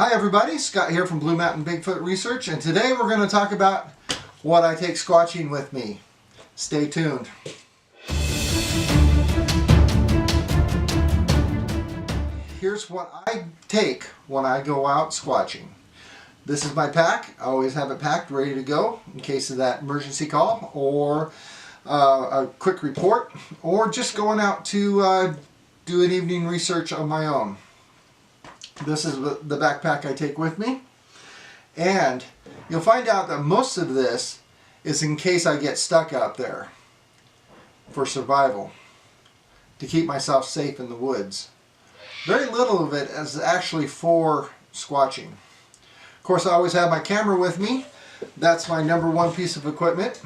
Hi everybody, Scott here from Blue Mountain Bigfoot Research, and today we're going to talk about what I take squatching with me. Stay tuned. Here's what I take when I go out squatching. This is my pack. I always have it packed, ready to go in case of that emergency call or a quick report, or just going out to do an evening research on my own. This is the backpack I take with me, and you'll find out that most of this is in case I get stuck out there for survival, to keep myself safe in the woods. Very little of it is actually for squatching. Of course, I always have my camera with me. That's my #1 piece of equipment.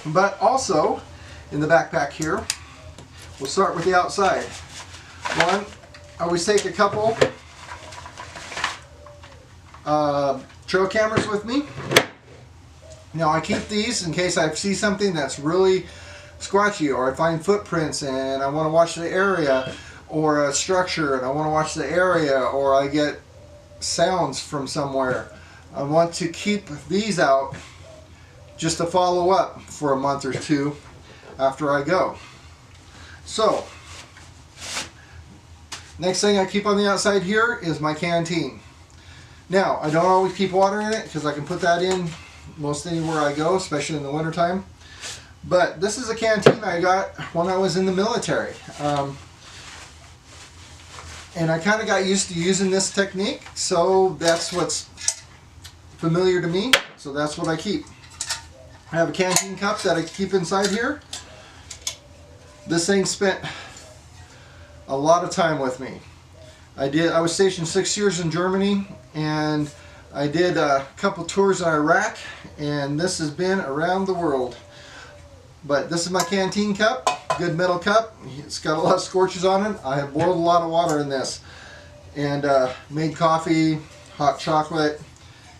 But also, in the backpack here, we'll start with the outside. One, I always take a couple trail cameras with me. Now I keep these in case I see something that's really squatchy, or I find footprints and I want to watch the area, or a structure and I want to watch the area, or I get sounds from somewhere. I want to keep these out just to follow up for a month or two after I go. So, next thing I keep on the outside here is my canteen. Now, I don't always keep water in it because I can put that in most anywhere I go, especially in the wintertime. But this is a canteen I got when I was in the military. And I kind of got used to using this technique, so that's what's familiar to me, so that's what I keep. I have a canteen cup that I keep inside here. This thing spent a lot of time with me. I was stationed 6 years in Germany, and I did a couple tours in Iraq, and this has been around the world. But this is my canteen cup, good metal cup. It's got a lot of scorches on it. I have boiled a lot of water in this, and made coffee, hot chocolate,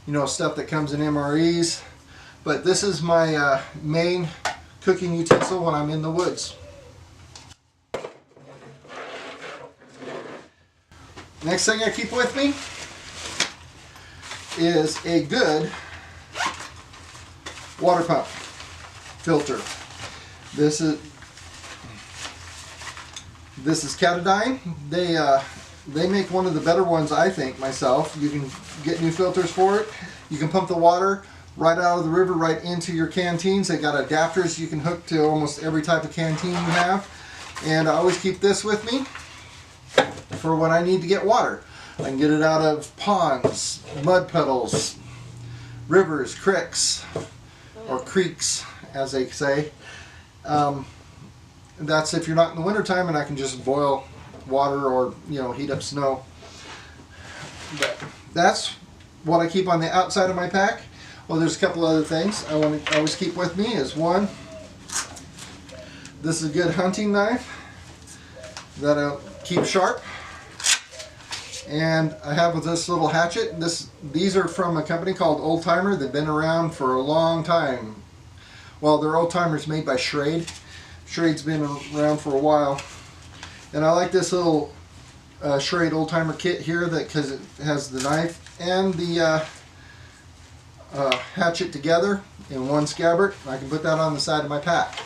you know, stuff that comes in MREs. But this is my main cooking utensil when I'm in the woods. Next thing I keep with me is a good water pump filter. This is Katadyn. They make one of the better ones, I think, myself. You can get new filters for it. You can pump the water right out of the river right into your canteens. They got adapters you can hook to almost every type of canteen you have. And I always keep this with me for when I need to get water. I can get it out of ponds, mud puddles, rivers, creeks, or creeks as they say. That's if you're not in the wintertime, and I can just boil water or, you know, heat up snow. But that's what I keep on the outside of my pack. Well, there's a couple other things I want to always keep with me. Is one, this is a good hunting knife that I'll keep sharp. And I have this little hatchet. These are from a company called Old Timer. They've been around for a long time. Well, they're Old Timers made by Schrade. Schrade's been around for a while. And I like this little Schrade Old Timer kit here because it has the knife and the hatchet together in one scabbard. I can put that on the side of my pack.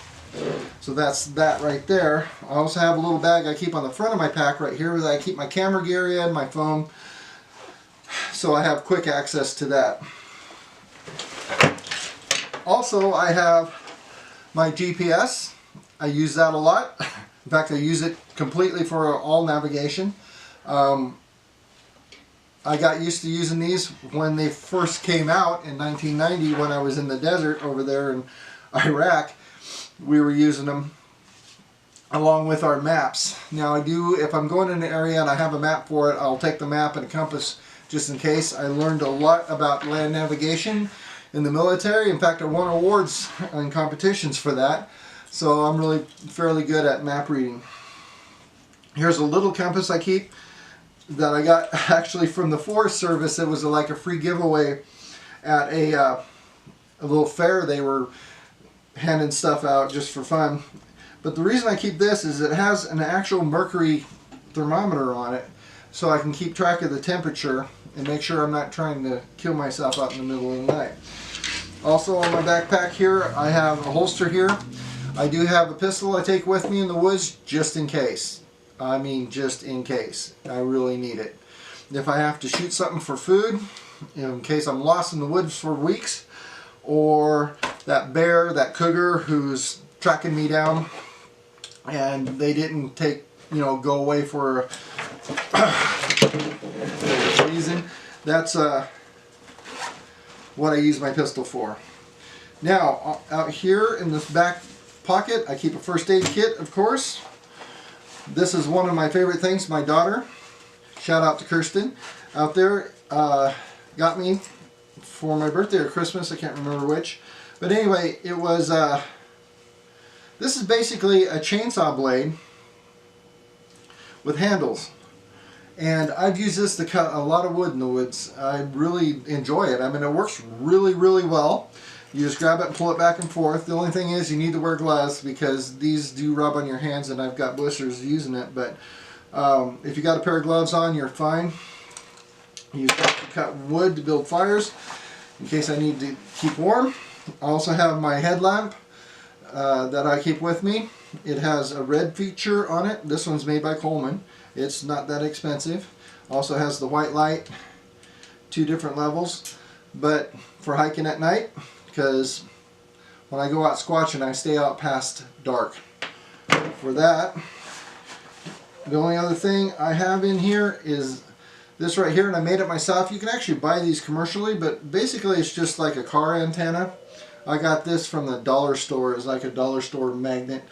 So that's that right there. I also have a little bag I keep on the front of my pack right here that I keep my camera gear in, my phone, so I have quick access to that. Also, I have my GPS. I use that a lot. In fact, I use it completely for all navigation. I got used to using these when they first came out in 1990 when I was in the desert over there in Iraq. We were using them along with our maps. Now if I'm going in an area and I have a map for it, I'll take the map and a compass just in case. I learned a lot about land navigation in the military. In fact, I won awards and competitions for that. So I'm really fairly good at map reading. Here's a little compass I keep that I got actually from the Forest Service. It was like a free giveaway at a little fair. They were handing stuff out just for fun. But the reason I keep this is it has an actual mercury thermometer on it, so I can keep track of the temperature and make sure I'm not trying to kill myself out in the middle of the night. Also on my backpack here, I have a holster here. I do have a pistol I take with me in the woods just in case. I mean, just in case. I really need it. If I have to shoot something for food, in case I'm lost in the woods for weeks, or that bear, that cougar who's tracking me down, and they didn't take, go away for a reason, that's what I use my pistol for. Now, out here in this back pocket, I keep a first aid kit, of course. This is one of my favorite things. My daughter, shout out to Kirsten, out there, got me for my birthday or Christmas, I can't remember which. But anyway, it was, this is basically a chainsaw blade with handles. And I've used this to cut a lot of wood in the woods. I really enjoy it. I mean, it works really, really well. You just grab it and pull it back and forth. The only thing is you need to wear gloves because these do rub on your hands, and I've got blisters using it. But if you got a pair of gloves on, you're fine. You have to cut wood to build fires in case I need to keep warm. I also have my headlamp that I keep with me. It has a red feature on it. This one's made by Coleman. It's not that expensive. Also has the white light, 2 different levels, but for hiking at night, because when I go out squatching I stay out past dark. For that, the only other thing I have in here is this right here, and I made it myself. You can actually buy these commercially, but basically it's just like a car antenna. I got this from the dollar store. It's like a dollar store magnet,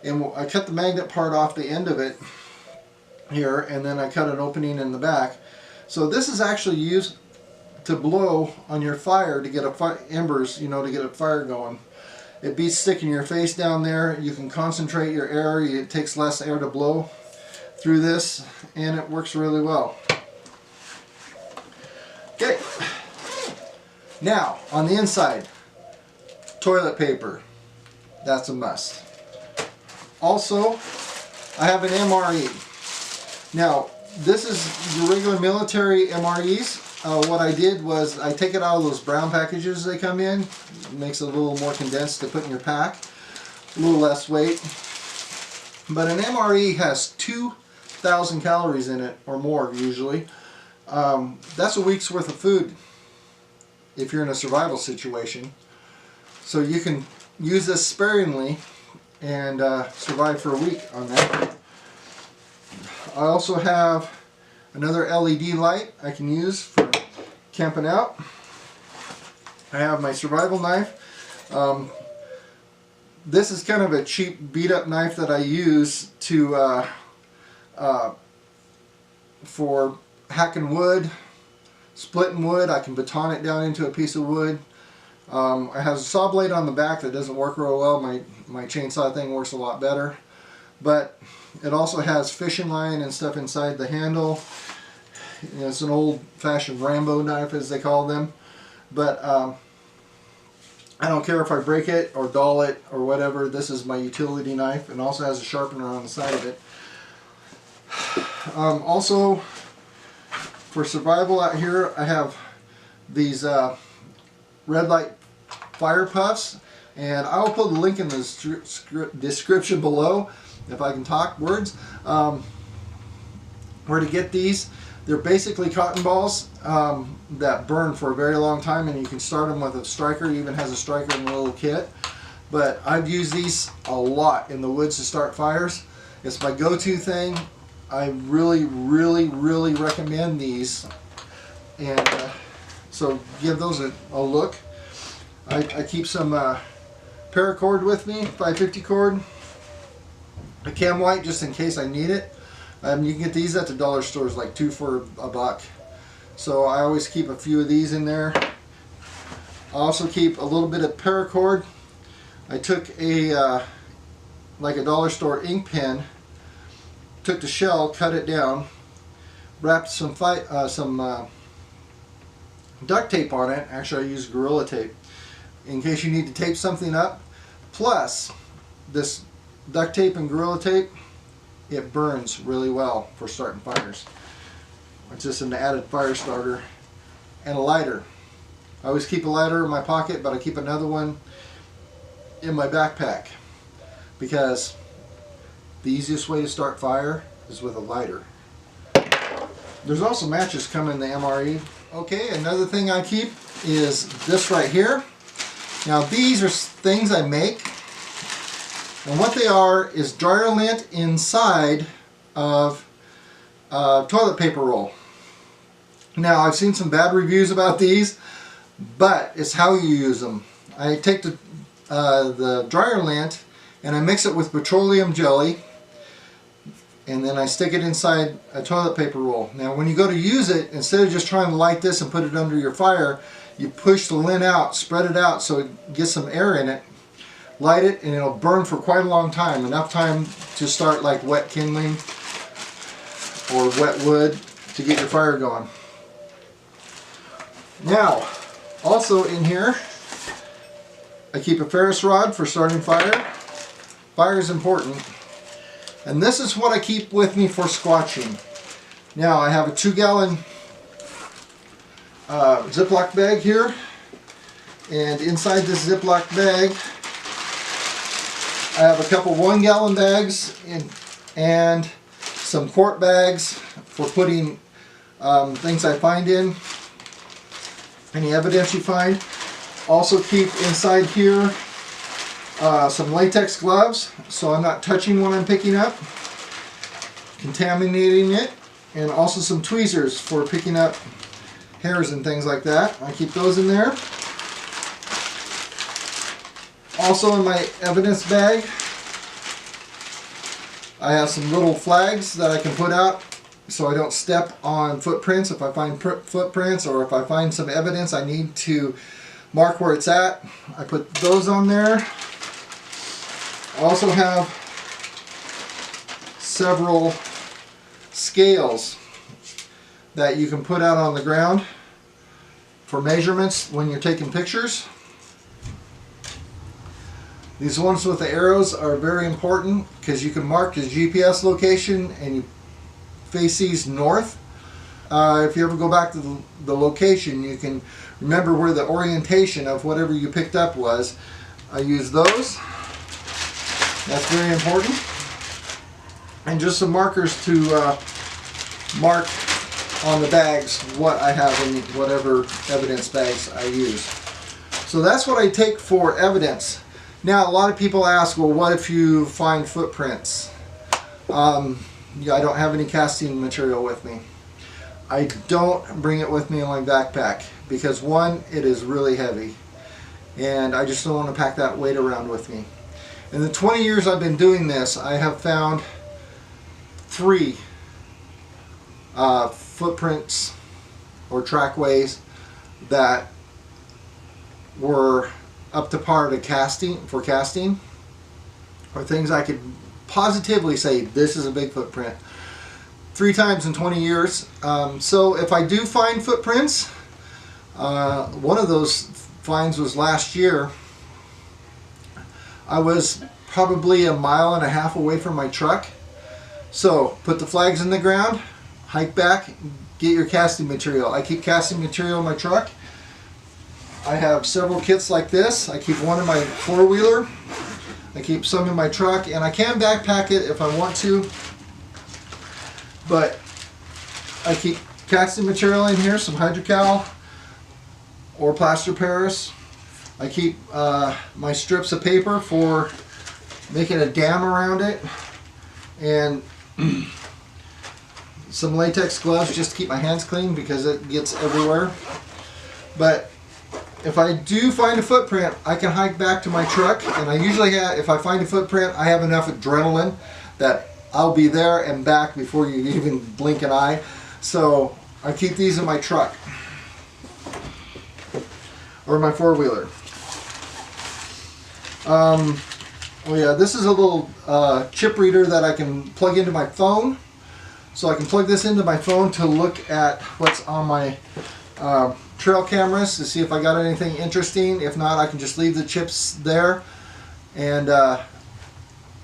and I cut the magnet part off the end of it here, and then I cut an opening in the back. So this is actually used to blow on your fire to get embers, to get a fire going. It beats sticking your face down there. You can concentrate your air. It takes less air to blow through this, and it works really well. Okay, now on the inside, toilet paper. That's a must. Also, I have an MRE. Now, this is the regular military MREs. What I did was I take it out of those brown packages they come in. It makes it a little more condensed to put in your pack. A little less weight. But an MRE has 2,000 calories in it, or more usually. That's a week's worth of food if you're in a survival situation. So you can use this sparingly and survive for a week on that. I also have another LED light I can use for camping out. I have my survival knife. This is kind of a cheap beat up knife that I use to for hacking wood, splitting wood. I can baton it down into a piece of wood. I have a saw blade on the back that doesn't work real well. My chainsaw thing works a lot better. But it also has fishing line and stuff inside the handle. It's an old-fashioned Rambo knife, as they call them. But I don't care if I break it or dull it or whatever. This is my utility knife, and also has a sharpener on the side of it. Also, for survival out here, I have these red light fire puffs, and I will put a link in the description below, if I can talk words, where to get these. They're basically cotton balls that burn for a very long time, and you can start them with a striker. It even has a striker in the little kit. But I've used these a lot in the woods to start fires. It's my go-to thing. I really, really, really recommend these. And so give those a look. I keep some paracord with me, 550 cord. A cam light just in case I need it. You can get these at the dollar stores, like 2 for $1. So I always keep a few of these in there. I also keep a little bit of paracord. I took a like a dollar store ink pen, took the shell, cut it down, wrapped some duct tape on it. Actually, I use Gorilla Tape in case you need to tape something up. Plus, this duct tape and Gorilla Tape, it burns really well for starting fires. It's just an added fire starter. And a lighter. I always keep a lighter in my pocket, but I keep another one in my backpack, because the easiest way to start fire is with a lighter. There's also matches come in the MRE. Okay, another thing I keep is this right here. Now these are things I make, and what they are is dryer lint inside of toilet paper roll. Now I've seen some bad reviews about these, but it's how you use them. I take the dryer lint and I mix it with petroleum jelly, and then I stick it inside a toilet paper roll. Now when you go to use it, instead of just trying to light this and put it under your fire, you push the lint out, spread it out so it gets some air in it, light it, and it'll burn for quite a long time. Enough time to start like wet kindling or wet wood to get your fire going. Now, also in here, I keep a Ferris rod for starting fire. Fire is important. And this is what I keep with me for squatching. Now I have a 2-gallon Ziploc bag here, and inside this Ziploc bag I have a couple 1-gallon bags and some quart bags for putting things I find in, any evidence you find. Also keep inside here some latex gloves, so I'm not touching what I'm picking up, contaminating it, and also some tweezers for picking up hairs and things like that. I keep those in there. Also in my evidence bag, I have some little flags that I can put out so I don't step on footprints if I find footprints, or if I find some evidence I need to mark where it's at. I put those on there. I also have several scales that you can put out on the ground for measurements when you're taking pictures. These ones with the arrows are very important because you can mark the GPS location and you face these north. If you ever go back to the location, you can remember where the orientation of whatever you picked up was. I use those. That's very important. And just some markers to mark on the bags what I have in whatever evidence bags I use. So that's what I take for evidence. Now a lot of people ask, well, what if you find footprints? Yeah, I don't have any casting material with me. I don't bring it with me in my backpack because, one, it is really heavy and I just don't want to pack that weight around with me. In the 20 years I've been doing this, I have found 3 footprints or trackways that were up to par to casting, or things I could positively say this is a big footprint. 3 times in 20 years. So if I do find footprints, one of those finds was last year. I was probably 1.5 miles away from my truck. So put the flags in the ground, hike back, get your casting material. I keep casting material in my truck. I have several kits like this. I keep one in my 4-wheeler. I keep some in my truck, and I can backpack it if I want to. But I keep casting material in here, some hydrocal or plaster Paris. I keep my strips of paper for making a dam around it, and some latex gloves just to keep my hands clean because it gets everywhere. But if I do find a footprint, I can hike back to my truck, and I usually have, if I find a footprint, I have enough adrenaline that I'll be there and back before you even blink an eye. So I keep these in my truck or my 4-wheeler. Oh yeah, this is a little chip reader that I can plug into my phone. So I can plug this into my phone to look at what's on my trail cameras to see if I got anything interesting. If not, I can just leave the chips there and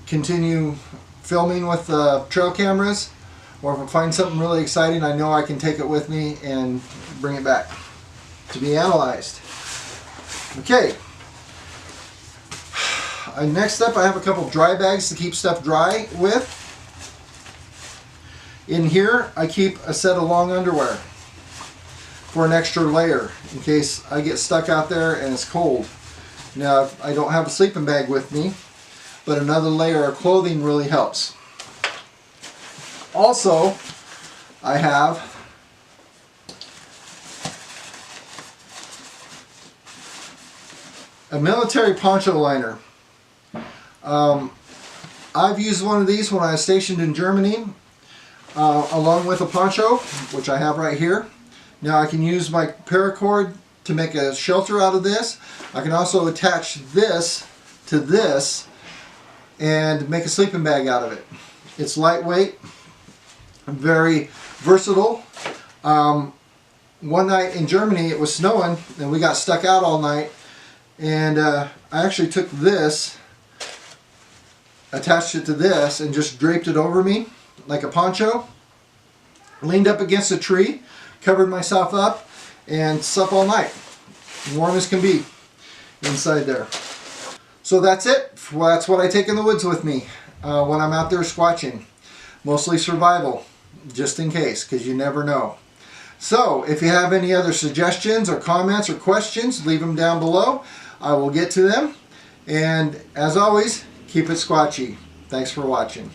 continue filming with the trail cameras. or if I find something really exciting, I know I can take it with me and bring it back to be analyzed. Okay. Next up, I have a couple dry bags to keep stuff dry with. In here, I keep a set of long underwear for an extra layer in case I get stuck out there and it's cold. Now, I don't have a sleeping bag with me, but another layer of clothing really helps. Also, I have a military poncho liner. I've used one of these when I was stationed in Germany, along with a poncho, which I have right here. Now I can use my paracord to make a shelter out of this. I can also attach this to this and make a sleeping bag out of it. It's lightweight, very versatile. One night in Germany it was snowing and we got stuck out all night, and I actually took this, attached it to this, and just draped it over me like a poncho, leaned up against a tree, covered myself up, and slept all night. Warm as can be inside there. So that's it. That's what I take in the woods with me when I'm out there squatching. Mostly survival, just in case, because you never know. So if you have any other suggestions or comments or questions, leave them down below. I will get to them. And as always, keep it squatchy. Thanks for watching.